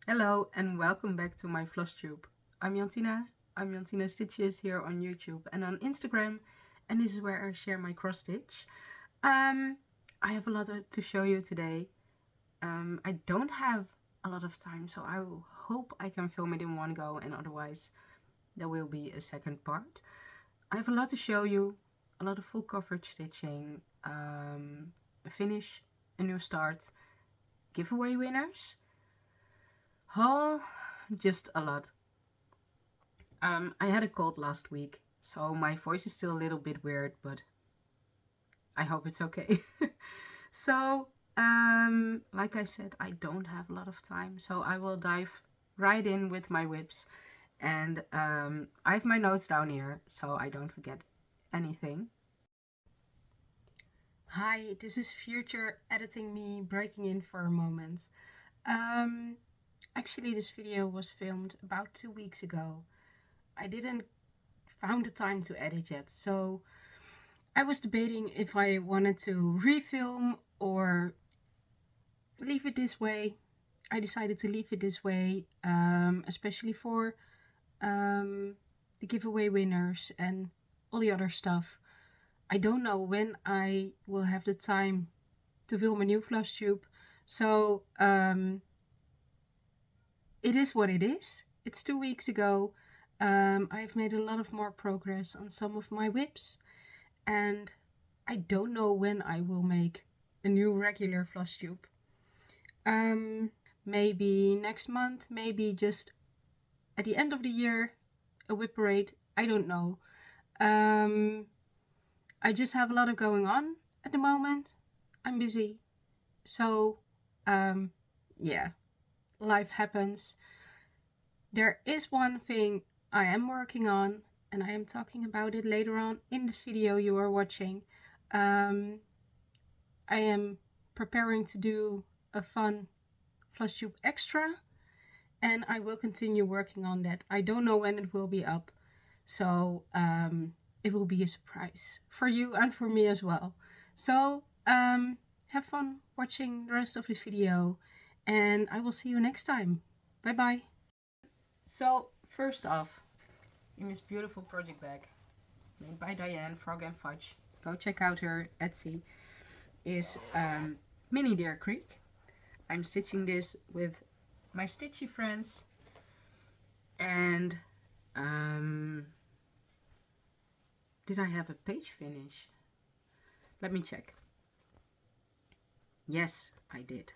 Hello and welcome back to my Flosstube. I'm Jantina. I'm Jantina Stitches here on YouTube and on Instagram, and this is where I share my cross stitch. Um, I have a lot to show you today. I don't have a lot of time, so I will hope I can film it in one go, and otherwise there will be a second part. I have a lot to show you, a lot of full coverage stitching, a finish, a new start, giveaway winners, haul, just a lot. I had a cold last week, so my voice is still a little bit weird, but I hope it's okay. So, like I said, I don't have a lot of time, so I will dive right in with my whips. And I have my notes down here, so I don't forget anything. Hi, this is future editing me breaking in for a moment. Um, Actually, this video was filmed about 2 weeks ago. I didn't found the time to edit yet, so I was debating if I wanted to refilm or leave it this way. I decided to leave it this way, especially for the giveaway winners and all the other stuff. I don't know when I will have the time to film a new Flosstube, so it is what it is. It's 2 weeks ago. I've made a lot of more progress on some of my whips, and I don't know when I will make a new regular Flosstube. Um, Maybe next month, maybe just at the end of the year, a whip parade. I don't know. Um, I just have a lot of going on at the moment. I'm busy, so um, yeah, life happens. There is one thing I am working on, and I am talking about it later on in this video you are watching. Um, I am preparing to do a fun Flosstube extra, and I will continue working on that. I don't know when it will be up, so it will be a surprise for you and for me as well. So have fun watching the rest of the video, and I will see you next time. Bye bye. So first off, in this beautiful project bag made by Diane Frog and Fudge, go check out her Etsy, is Mini Deer Creek. I'm stitching this with my Stitchy friends, and did I have a page finish? Let me check. Yes, I did.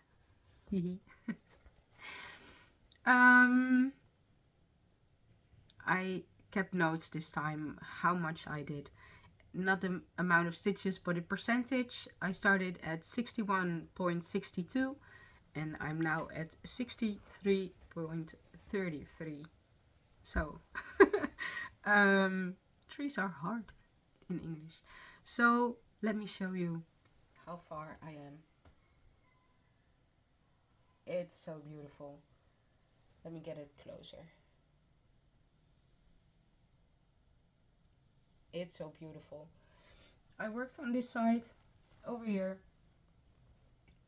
I kept notes this time how much I did. Not the amount of stitches, but the percentage. I started at 61.62 and I'm now at 63.33. So, trees are hard in English. So, let me show you how far I am. It's so beautiful. Let me get it closer. It's so beautiful. I worked on this side over here,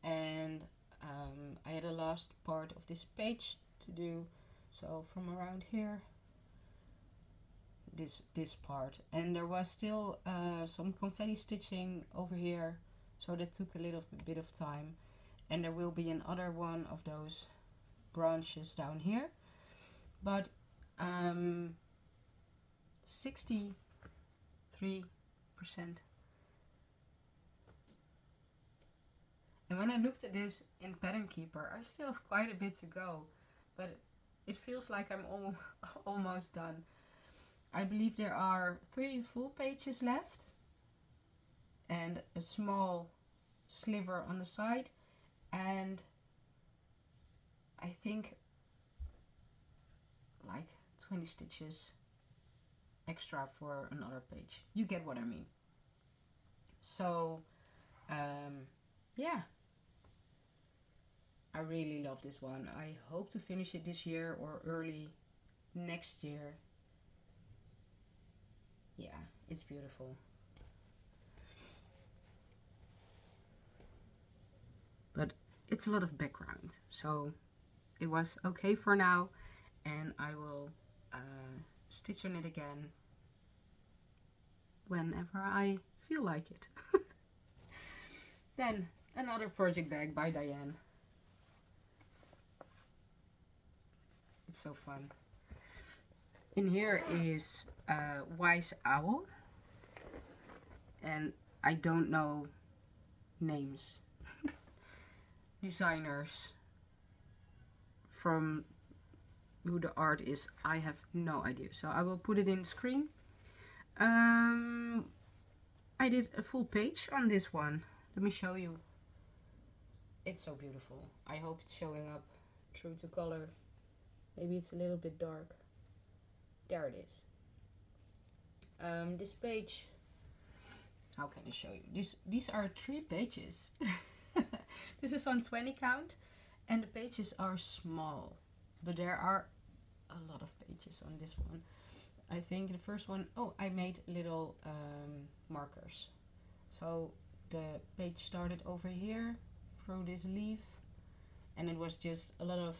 and I had a last part of this page to do. So from around here, this part, and there was still some confetti stitching over here, so that took a little bit of time. And there will be another one of those branches down here, but 63%. And when I looked at this in Pattern Keeper, I still have quite a bit to go, but it feels like I'm almost done. I believe there are 3 full pages left and a small sliver on the side, and I think like 20 stitches extra for another page. You get what I mean. So yeah, I really love this one. I hope to finish it this year or early next year. Yeah, it's beautiful. But it's a lot of background, so it was okay for now, and I will stitch on it again whenever I feel like it. Then another project bag by Diane. It's so fun. In here is a Wise Owl, and I don't know names. Designers from who the art is, I have no idea. So I will put it in the screen. I did a full page on this one. Let me show you. It's so beautiful. I hope it's showing up true to color. Maybe it's a little bit dark. There it is. This page, how can I show you? These are 3 pages. This is on 20 count, and the pages are small, but there are a lot of pages on this one. I think the first one, oh, I made little markers. So the page started over here through this leaf, and it was just a lot of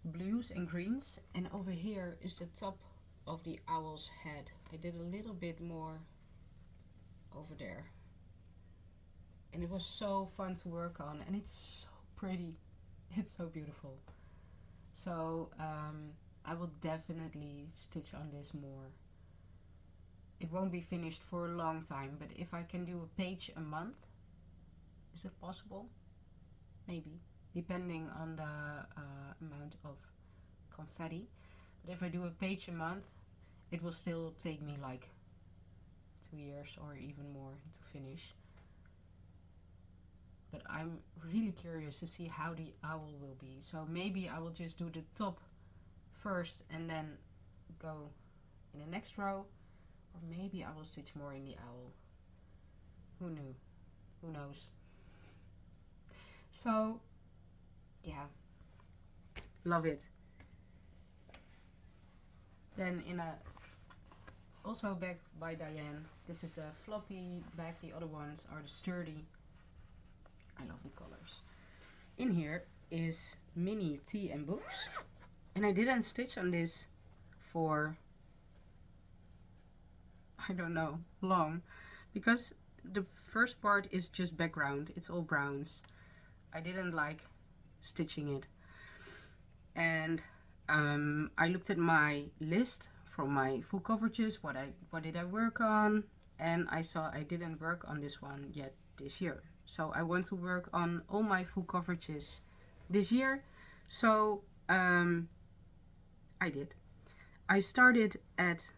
blues and greens, and over here is the top of the owl's head. I did a little bit more over there, and it was so fun to work on, and it's so pretty. It's so beautiful. So I will definitely stitch on this more. It won't be finished for a long time, but if I can do a page a month, is it possible? Maybe, depending on the amount of confetti. But if I do a page a month, it will still take me like 2 years or even more to finish. But I'm really curious to see how the owl will be. So maybe I will just do the top first and then go in the next row. Or maybe I will stitch more in the owl. Who knew? Who knows? So, yeah. Love it. Then in a also bag by Diane. This is the floppy bag. The other ones are the sturdy. I love the colors. In here is mini tea and books. And I didn't stitch on this for, I don't know, long. Because the first part is just background. It's all browns. I didn't like stitching it. And I looked at my list from my full coverages. What did I work on? And I saw I didn't work on this one yet this year. So I want to work on all my full coverages this year. So I did. I started at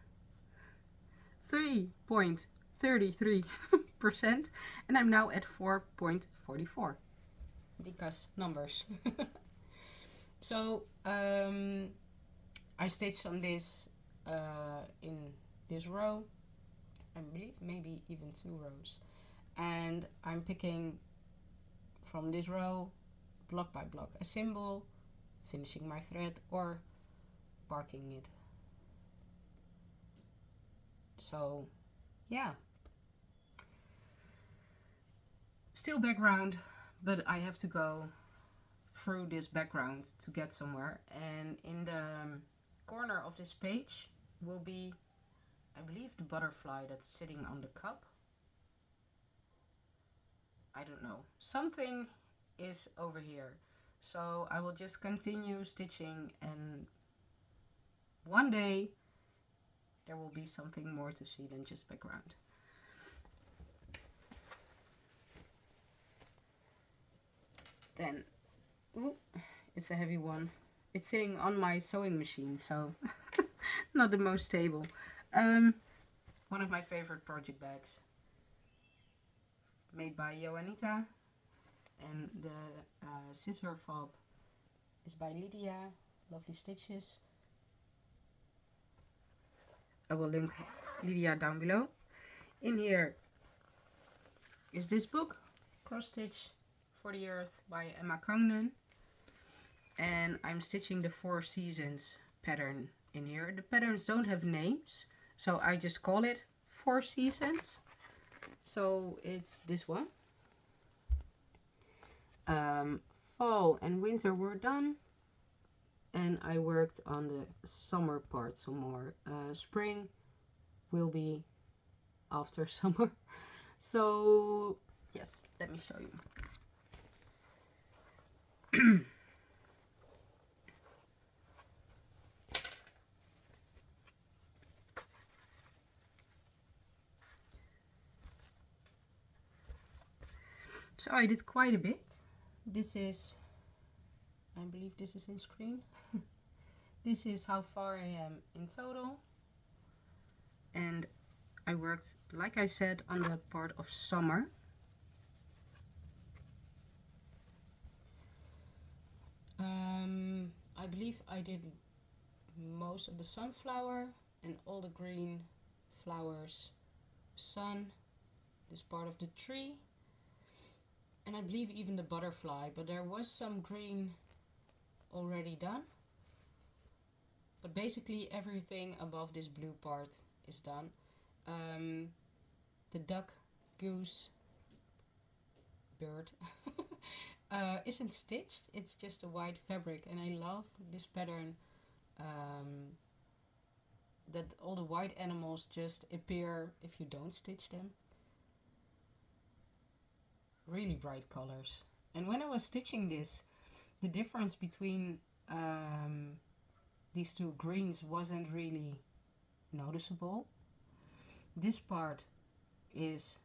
3.33% and I'm now at 4.44 because numbers. So I stitched on this in this row, I believe maybe even 2 rows, and I'm picking from this row block by block a symbol, finishing my thread or barking it. So yeah, still background, but I have to go through this background to get somewhere. And in the corner of this page will be, I believe, the butterfly that's sitting on the cup. I don't know, something is over here. So I will just continue stitching, and one day there will be something more to see than just background. Then, ooh, it's a heavy one. It's sitting on my sewing machine, so not the most stable. One of my favorite project bags, made by Joanita, and the scissor fob is by Lydia. Lovely stitches. I will link Lydia down below. In here is this book, Cross Stitch for the Earth by Emma Congdon. And I'm stitching the 4 seasons pattern in here. The patterns don't have names, so I just call it 4 seasons. So it's this one. fall and winter were done, and I worked on the summer part some more. Spring will be after summer. So yes, let me show you. So I did quite a bit. This is, I believe this is in screen. This is how far I am in total. And I worked, like I said, on the part of summer. I believe I did most of the sunflower and all the green flowers, sun, this part of the tree, and I believe even the butterfly, but there was some green already done. But basically everything above this blue part is done. The duck, goose, bird isn't stitched, it's just a white fabric, and I love this pattern, that all the white animals just appear if you don't stitch them. Really bright colors. And when I was stitching this, the difference between these two greens wasn't really noticeable. This part is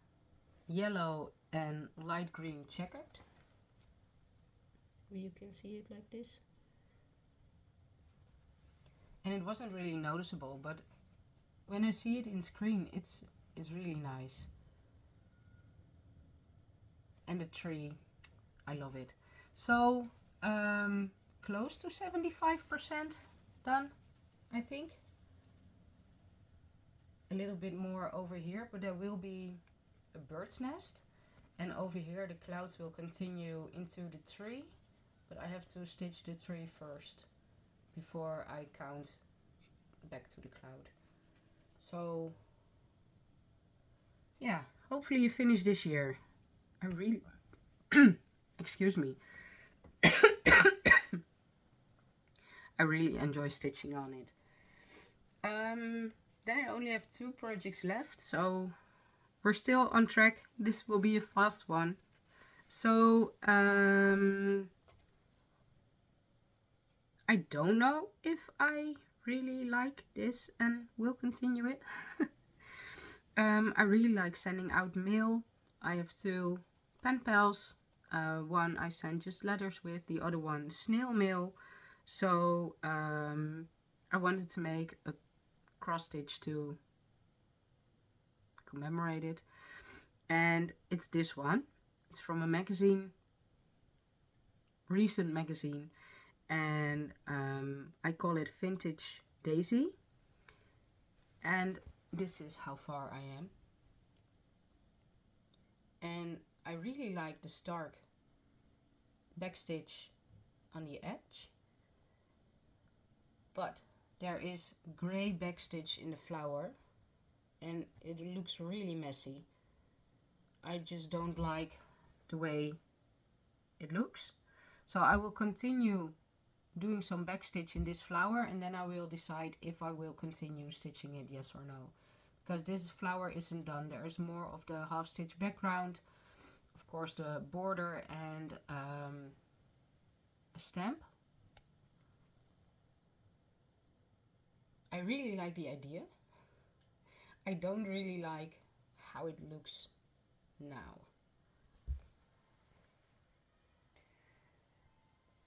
yellow and light green checkered. You can see it like this. And it wasn't really noticeable, but when I see it in screen, it's really nice. And the tree, I love it. So close to 75% done, I think. A little bit more over here, but there will be a bird's nest, and over here the clouds will continue into the tree, but I have to stitch the tree first before I count back to the cloud. So yeah, hopefully you finish this year. I really excuse me. I really enjoy stitching on it. Then I only have 2 projects left, so we're still on track. This will be a fast one. So I don't know if I really like this and will continue it. I really like sending out mail. I have 2 pen pals. One I send just letters with, the other one snail mail. So I wanted to make a cross stitch to commemorate it, and it's this one. It's from a magazine, recent magazine, and I call it Vintage Daisy, and this is how far I am. And I really like the stark backstitch on the edge, but there is grey backstitch in the flower and it looks really messy. I just don't like the way it looks. So I will continue doing some backstitch in this flower, and then I will decide if I will continue stitching it, yes or no. Because this flower isn't done. There is more of the half stitch background, of course the border, and a stamp. I really like the idea. I don't really like how it looks now.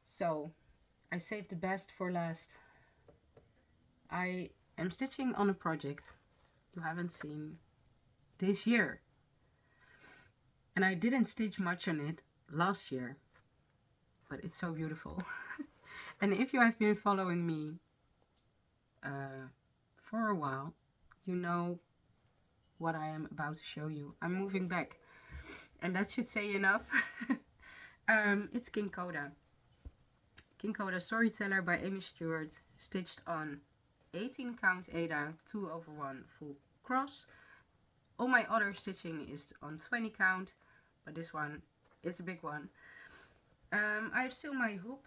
So I saved the best for last. I am stitching on a project you haven't seen this year. And I didn't stitch much on it last year, but it's so beautiful. And if you have been following me for a while, you know what I am about to show you. I'm moving back, and that should say enough. It's Kinga. Kinga Storyteller by Amy Stewart, stitched on 18 count Ada 2/1 full cross. All my other stitching is on 20 count, but this one, it's a big one. I have still my hoop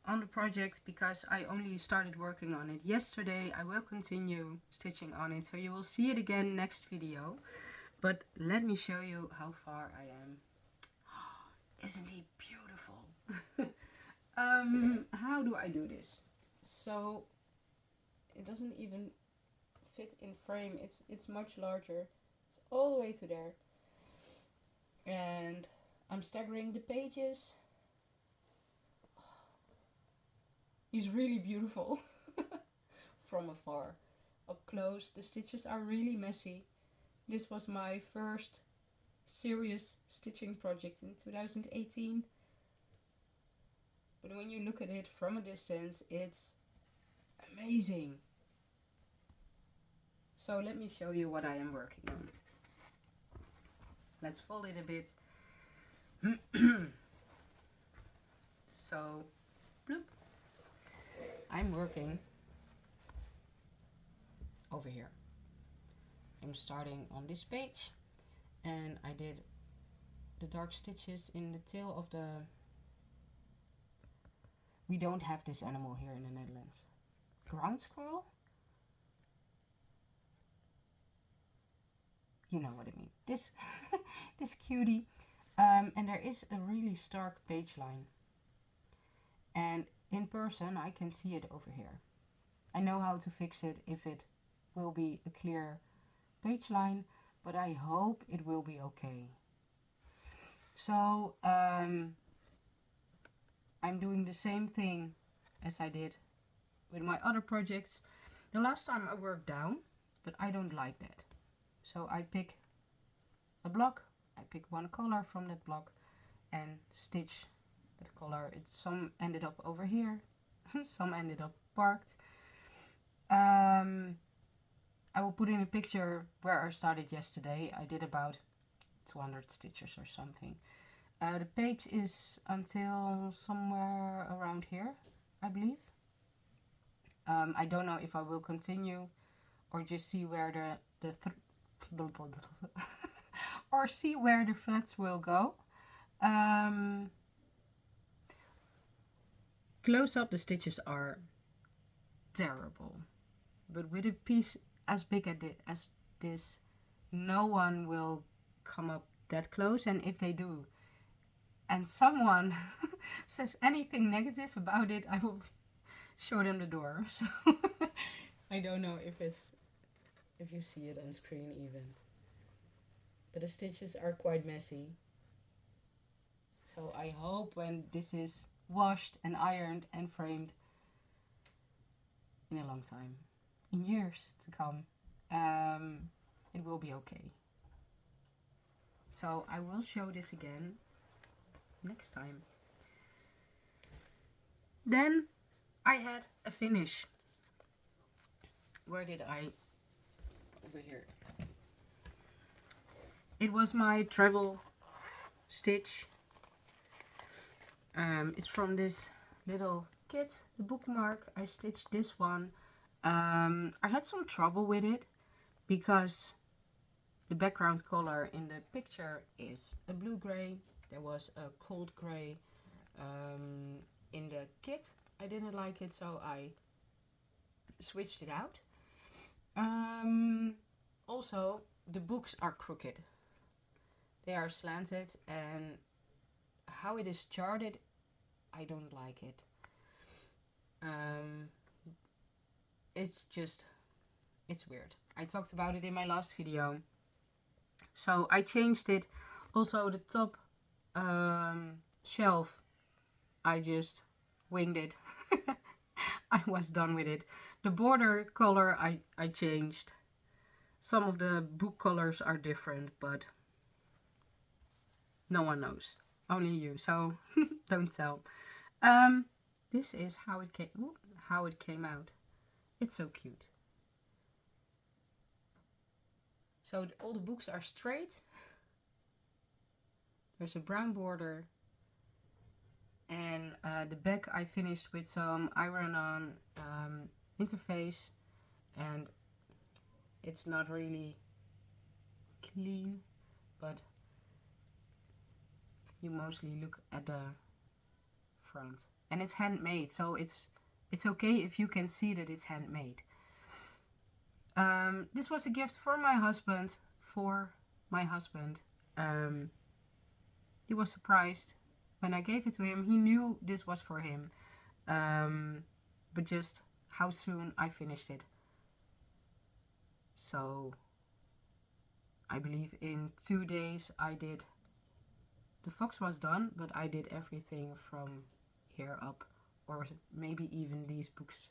on the project because I only started working on it yesterday. I will continue stitching on it, so you will see it again next video. But let me show you how far I am. Isn't he beautiful? How do I do this? So it doesn't even fit in frame. It's much larger. It's all the way to there. And I'm staggering the pages. He's really beautiful from afar. Up close, the stitches are really messy. This was my first serious stitching project in 2018. But when you look at it from a distance, it's amazing. So let me show you what I am working on. Let's fold it a bit. So, bloop. I'm working over here. I'm starting on this page, and I did the dark stitches in the tail of the... We don't have this animal here in the Netherlands. Ground squirrel? You know what I mean. This, this cutie. And there is a really stark page line. And in person, I can see it over here. I know how to fix it if it will be a clear page line, but I hope it will be okay. So, I'm doing the same thing as I did with my other projects. The last time I worked down, but I don't like that. So I pick a block, I pick one color from that block and stitch that color. Some ended up over here, some ended up parked. I will put in a picture where I started yesterday. I did about 200 stitches or something. The page is until somewhere around here, I believe. I don't know if I will continue or just see where or see where the threads will go. Close up, the stitches are terrible, but with a piece as big as this, no one will come up that close, and if they do and someone says anything negative about it, I will show them the door. So I don't know if you see it on screen even, but the stitches are quite messy. So I hope when this is washed and ironed and framed in a long time, in years to come, it will be okay. So I will show this again next time. Then I had a finish. Where did I? Over here. It was my travel stitch. It's from this little kit, the Bookmark. I stitched this one. I had some trouble with it because the background color in the picture is a blue-gray. There was a cold gray in the kit. I didn't like it, so I switched it out. Also, the books are crooked. They are slanted, and how it is charted, I don't like it. It's weird. I talked about it in my last video. So I changed it. Also the top shelf, I just winged it. I was done with it. The border color I changed. Some of the book colors are different, but no one knows. Only you, so don't tell. This is how it came out. It's so cute. So all the books are straight. There's a brown border. And the back I finished with some iron-on interface. And it's not really clean, but you mostly look at the front. And it's handmade, so it's okay if you can see that it's handmade. This was a gift for my husband. He was surprised when I gave it to him. He knew this was for him, but just how soon I finished it. So I believe in 2 days I did. The fox was done, but I did everything from here up, or maybe even these books.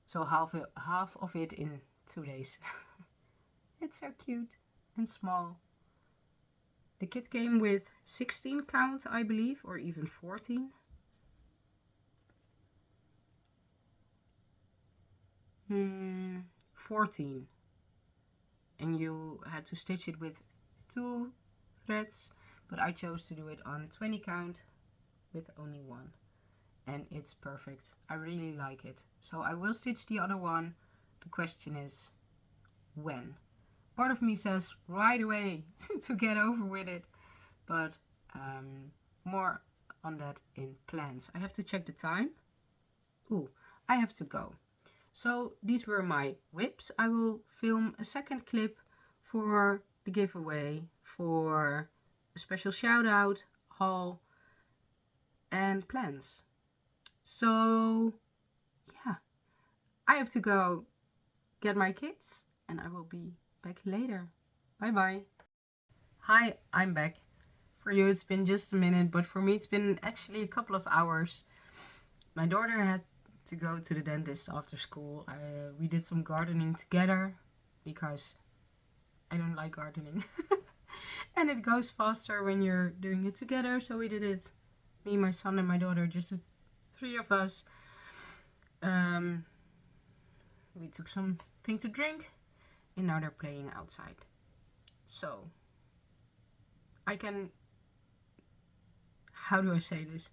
So half of it in 2 days. It's so cute and small. The kit came with 16 count, I believe, or even 14. Hmm, 14. And you had to stitch it with 2 threads, but I chose to do it on 20 count with only 1. And it's perfect. I really like it. So I will stitch the other one. The question is when. Part of me says right away to get over with it, but more on that in plans. I have to check the time. Ooh, I have to go. So these were my whips. I will film a second clip for the giveaway, for a special shout out, haul, and plans. So yeah, I have to go get my kids and I will be back later. Bye bye. Hi, I'm back. For you it's been just a minute, but for me it's been actually a couple of hours. My daughter had to go to the dentist after school. We did some gardening together because I don't like gardening. And it goes faster when you're doing it together. So we did it, me, my son and my daughter, just the 3 of us. We took something to drink and now they're playing outside. So I can, how do I say this?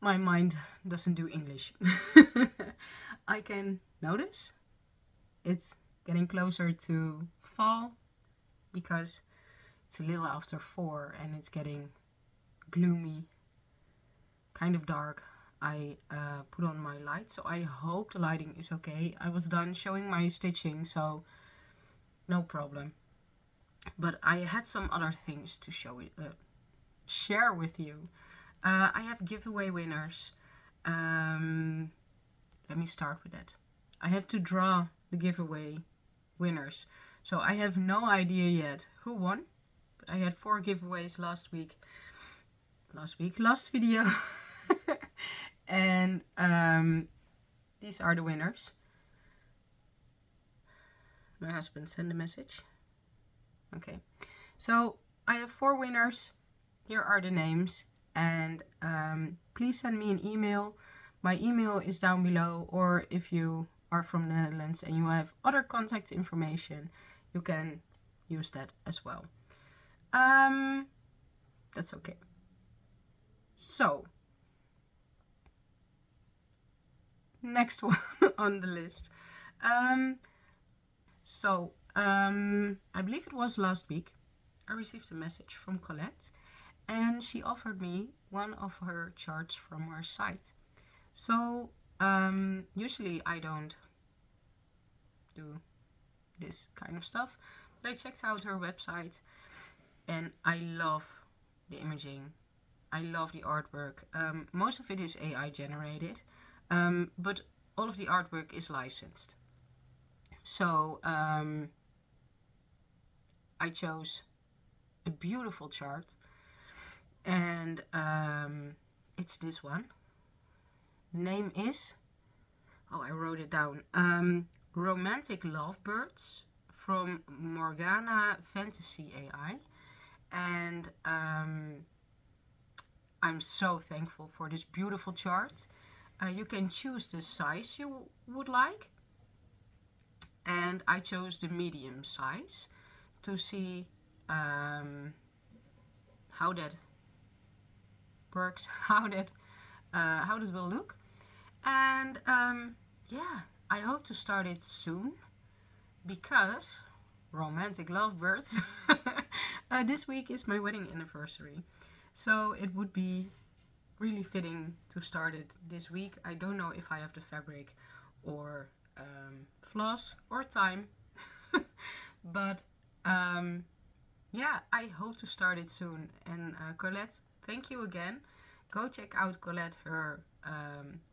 My mind doesn't do English. I can notice it's getting closer to fall because it's a little after 4 and it's getting gloomy, kind of dark. I put on my light, so I hope the lighting is okay. I was done showing my stitching, so no problem. But I had some other things to share with you. I have giveaway winners. Let me start with that. I have to draw the giveaway winners. So I have no idea yet who won. But I had 4 giveaways last video. And these are the winners. My husband sent a message. Okay. So I have 4 winners. Here are the names. And please send me an email. My email is down below, or if you are from the Netherlands and you have other contact information, you can use that as well. That's okay. So, next one on the list. I believe it was last week, I received a message from Colette. And she offered me one of her charts from her site. So usually I don't do this kind of stuff, but I checked out her website and I love the imaging. I love the artwork. Most of it is AI generated, but all of the artwork is licensed. So I chose a beautiful chart. And it's this one. Name is, I wrote it down. Romantic Lovebirds from Morgana Fantasy AI. And I'm so thankful for this beautiful chart. You can choose the size you would like. And I chose the medium size to see how that works, how that will look. And yeah, I hope to start it soon because romantic lovebirds. This week is my wedding anniversary, so it would be really fitting to start it this week. I don't know if I have the fabric or floss or time. But yeah, I hope to start it soon. And Colette, thank you again. Go check out Colette, her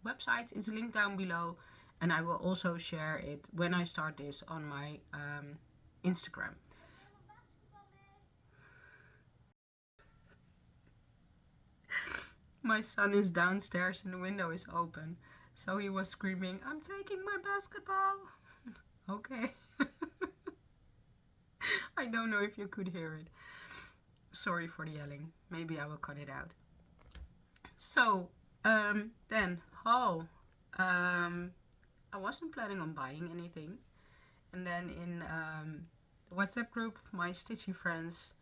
website. It's linked down below. And I will also share it when I start this on my Instagram. My son is downstairs and the window is open. So he was screaming, "I'm taking my basketball." Okay. I don't know if you could hear it. Sorry for the yelling. Maybe I will cut it out. So, then haul. I wasn't planning on buying anything. And then in the WhatsApp group, my Stitchy friends,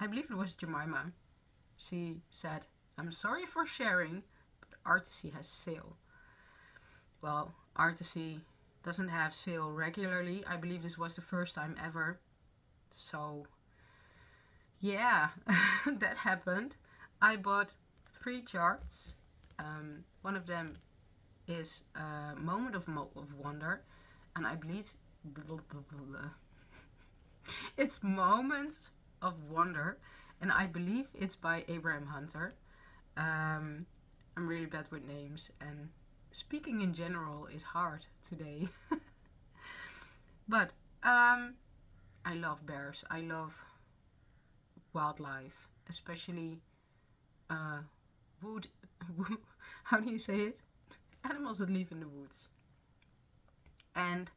I believe it was Jemima, she said, "I'm sorry for sharing, but Artecy has sale." Well, Artecy doesn't have sale regularly. I believe this was the first time ever. So, yeah, that happened. I bought 3 charts. One of them is Moment of Wonder, and I believe it's Moments of Wonder, and I believe it's by Abraham Hunter. I'm really bad with names, and speaking in general is hard today. But I love bears. I love wildlife, especially wood. How do you say it? Animals that live in the woods. And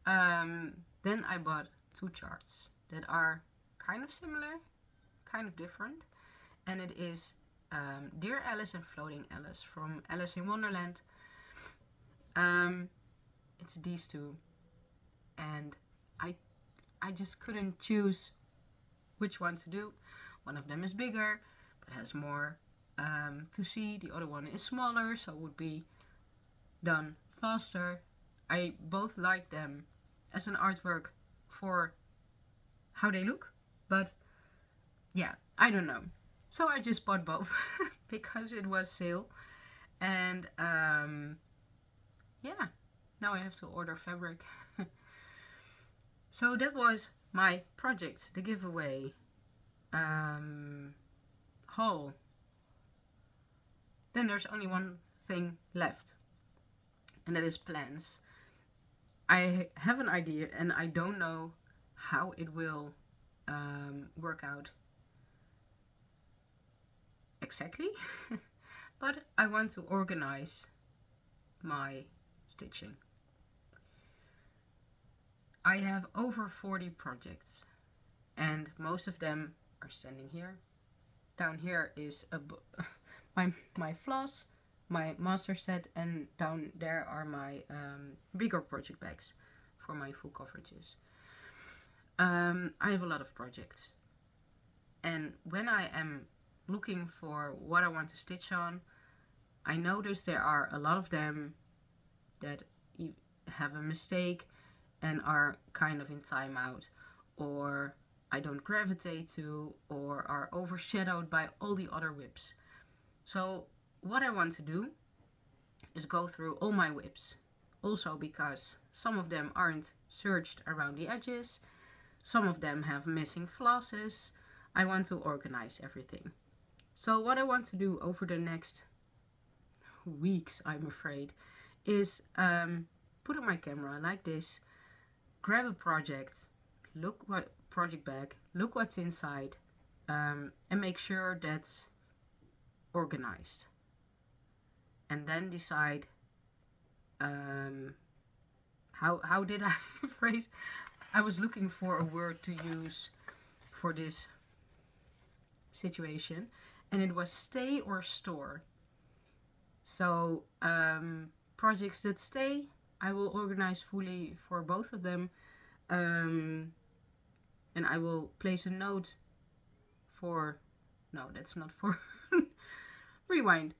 then I bought 2 charts that are kind of similar, kind of different. And it is Dear Alice and Floating Alice from Alice in Wonderland. It's these 2. And I just couldn't choose which one to do. One of them is bigger, but has more to see. The other one is smaller, so it would be done faster. I both like them as an artwork for how they look, but yeah, I don't know. So I just bought both because it was sale. And yeah, now I have to order fabric. So that was my project, the giveaway haul. Then there's only one thing left, and that is plans. I have an idea and I don't know how it will work out exactly, but I want to organize my stitching. I have over 40 projects, and most of them are standing here. Down here is my floss, my master set, and down there are my bigger project bags for my full coverages. I have a lot of projects, and when I am looking for what I want to stitch on, I notice there are a lot of them that have a mistake and are kind of in timeout, or I don't gravitate to, or are overshadowed by all the other whips. So what I want to do is go through all my whips, also because some of them aren't serged around the edges, some of them have missing flosses. I want to organize everything. So what I want to do over the next weeks, I'm afraid, is put on my camera like this, grab a project, look what project bag, look what's inside, and make sure that's organized. And then decide how did I phrase? I was looking for a word to use for this situation, and it was stay or store. So projects that stay, I will organize fully for both of them, and I will place a note for, no, that's not for, rewind.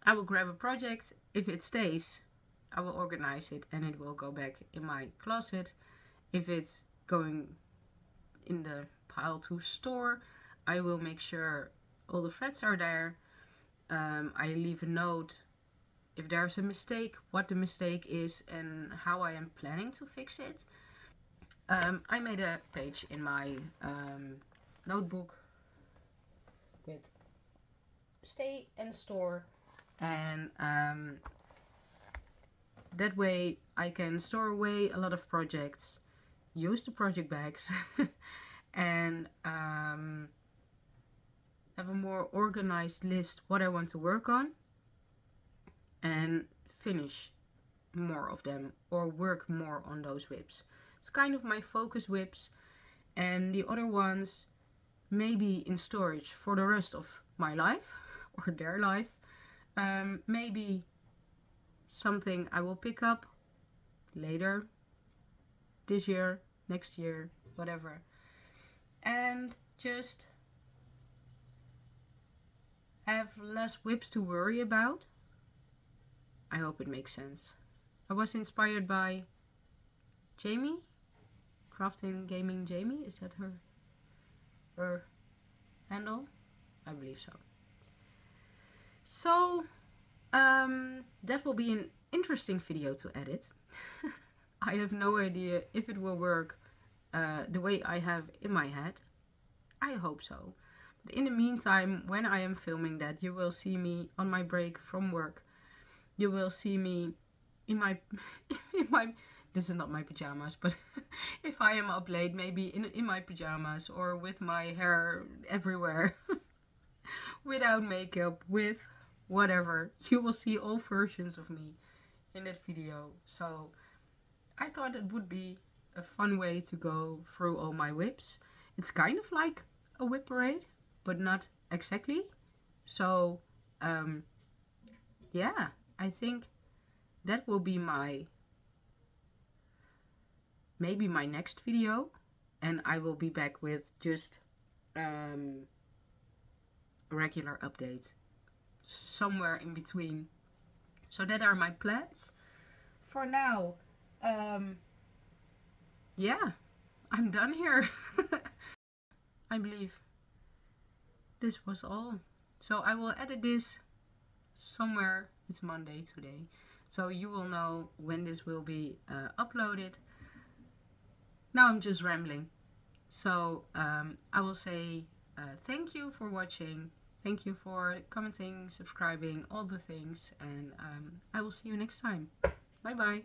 I will grab a project. If it stays, I will organize it and it will go back in my closet. If it's going in the pile to store, I will make sure all the threads are there. I leave a note if there's a mistake, what the mistake is, and how I am planning to fix it. I made a page in my notebook with stay and store, and that way I can store away a lot of projects, use the project bags, and have a more organized list what I want to work on, and finish more of them or work more on those whips. It's kind of my focus whips, and the other ones maybe in storage for the rest of my life or their life. Maybe something I will pick up later, this year, next year, whatever, and just have less whips to worry about. I hope it makes sense. I was inspired by Jamie, Crafting Gaming Jamie. Is that her handle? I believe so. So that will be an interesting video to edit. I have no idea if it will work the way I have in my head. I hope so. But in the meantime, when I am filming that, you will see me on my break from work. You will see me in my this is not my pajamas, but if I am up late, maybe in my pajamas or with my hair everywhere, without makeup, with whatever. You will see all versions of me in that video. So I thought it would be a fun way to go through all my whips. It's kind of like a whip parade, but not exactly. So yeah, I think that will be maybe my next video, and I will be back with just regular updates somewhere in between. So that are my plans for now. Yeah, I'm done here. I believe this was all. So I will edit this somewhere. It's Monday today, so you will know when this will be uploaded. Now I'm just rambling. So I will say thank you for watching. Thank you for commenting, subscribing, all the things. And I will see you next time. Bye bye.